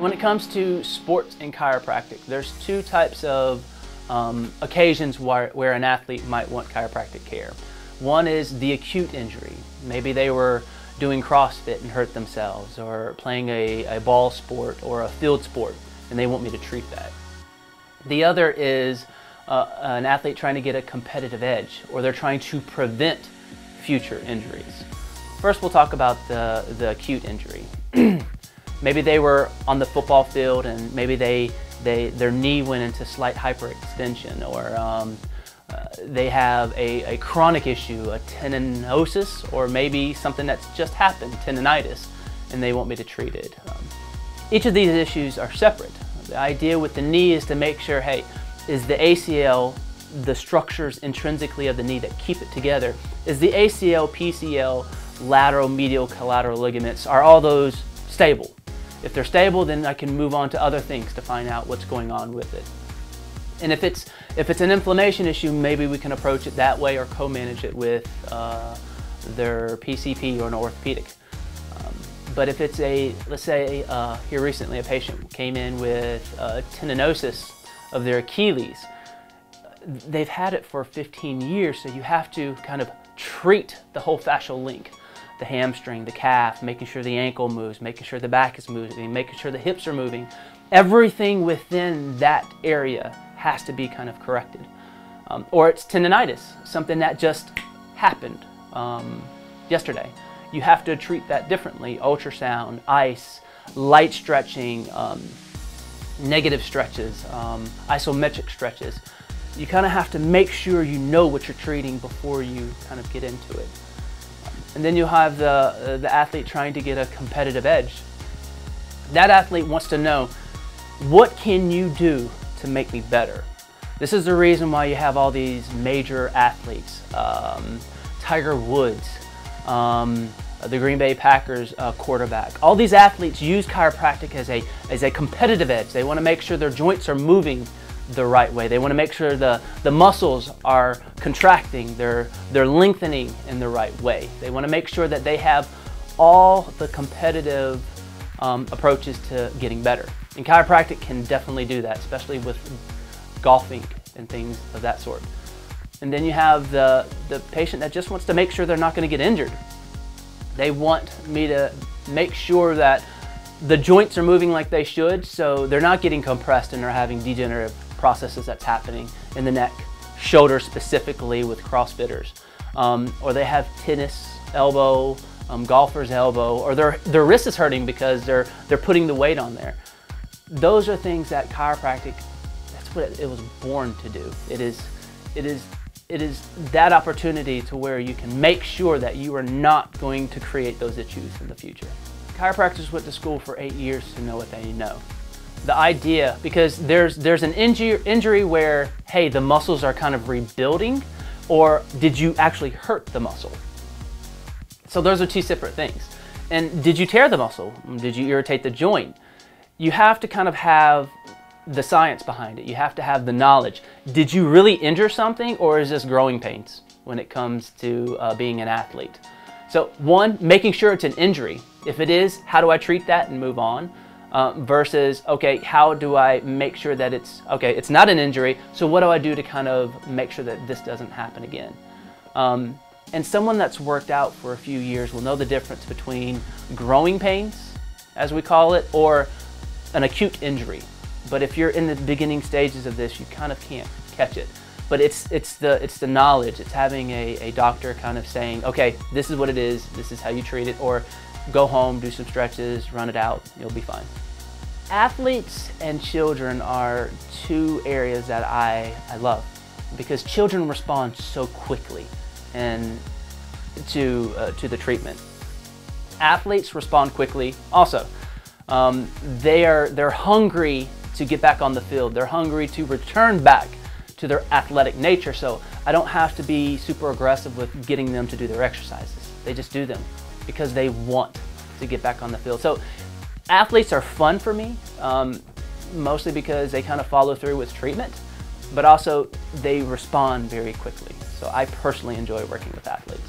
When it comes to sports and chiropractic, there's two types of occasions where an athlete might want chiropractic care. One is the acute injury. Maybe they were doing CrossFit and hurt themselves, or playing a ball sport or a field sport, and they want me to treat that. The other is an athlete trying to get a competitive edge, or they're trying to prevent future injuries. First, we'll talk about the acute injury. Maybe they were on the football field and maybe their knee went into slight hyperextension, or they have a chronic issue, a tendinosis, or maybe something that's just happened, tendinitis, and they want me to treat it. Each of these issues are separate. The idea with the knee is to make sure, hey, is the ACL, the structures intrinsically of the knee that keep it together, is the ACL, PCL, lateral, medial, collateral ligaments, are all those stable? If they're stable, then I can move on to other things to find out what's going on with it. And if it's an inflammation issue, maybe we can approach it that way or co-manage it with their PCP or an orthopedic. But if it's let's say here recently a patient came in with tendinosis of their Achilles. They've had it for 15 years, so you have to kind of treat the whole fascial link. The hamstring, the calf, making sure the ankle moves, making sure the back is moving, making sure the hips are moving. Everything within that area has to be kind of corrected. Or it's tendinitis, something that just happened yesterday. You have to treat that differently. Ultrasound, ice, light stretching, negative stretches, isometric stretches. You kind of have to make sure you know what you're treating before you kind of get into it. And then you have the athlete trying to get a competitive edge. That athlete wants to know, what can you do to make me better? This is the reason why you have all these major athletes, Tiger Woods, the Green Bay Packers quarterback. All these athletes use chiropractic as a competitive edge. They want to make sure their joints are moving the right way. They want to make sure the muscles are contracting, they're lengthening in the right way. They want to make sure that they have all the competitive approaches to getting better. And chiropractic can definitely do that, especially with golfing and things of that sort. And then you have the patient that just wants to make sure they're not going to get injured. They want me to make sure that the joints are moving like they should, so they're not getting compressed and they're having degenerative processes that's happening in the neck, shoulder specifically with CrossFitters, or they have tennis elbow, golfer's elbow, or their wrist is hurting because they're putting the weight on there. Those are things that chiropractic, that's what it was born to do. It is that opportunity to where you can make sure that you are not going to create those issues in the future. Chiropractors went to school for 8 years to know what they know. The idea, because there's an injury where, hey, the muscles are kind of rebuilding, or did you actually hurt the muscle? So those are two separate things. And did you tear the muscle? Did you irritate the joint? You have to kind of have the science behind it. You have to have the knowledge. Did you really injure something, or is this growing pains when it comes to being an athlete? So one, making sure it's an injury. If it is, how do I treat that and move on? Versus, okay, how do I make sure that it's not an injury, so what do I do to kind of make sure that this doesn't happen again? And someone that's worked out for a few years will know the difference between growing pains, as we call it, or an acute injury. But if you're in the beginning stages of this, you kind of can't catch it. But it's the knowledge. It's having a doctor kind of saying, okay, this is what it is, this is how you treat it, or go home, do some stretches, run it out, you'll be fine. Athletes and children are two areas that I love, because children respond so quickly and to the treatment. Athletes respond quickly also. They're hungry to get back on the field. They're hungry to return back to their athletic nature, so I don't have to be super aggressive with getting them to do their exercises. They just do them because they want to get back on the field. So athletes are fun for me, mostly because they kind of follow through with treatment, but also they respond very quickly. So I personally enjoy working with athletes.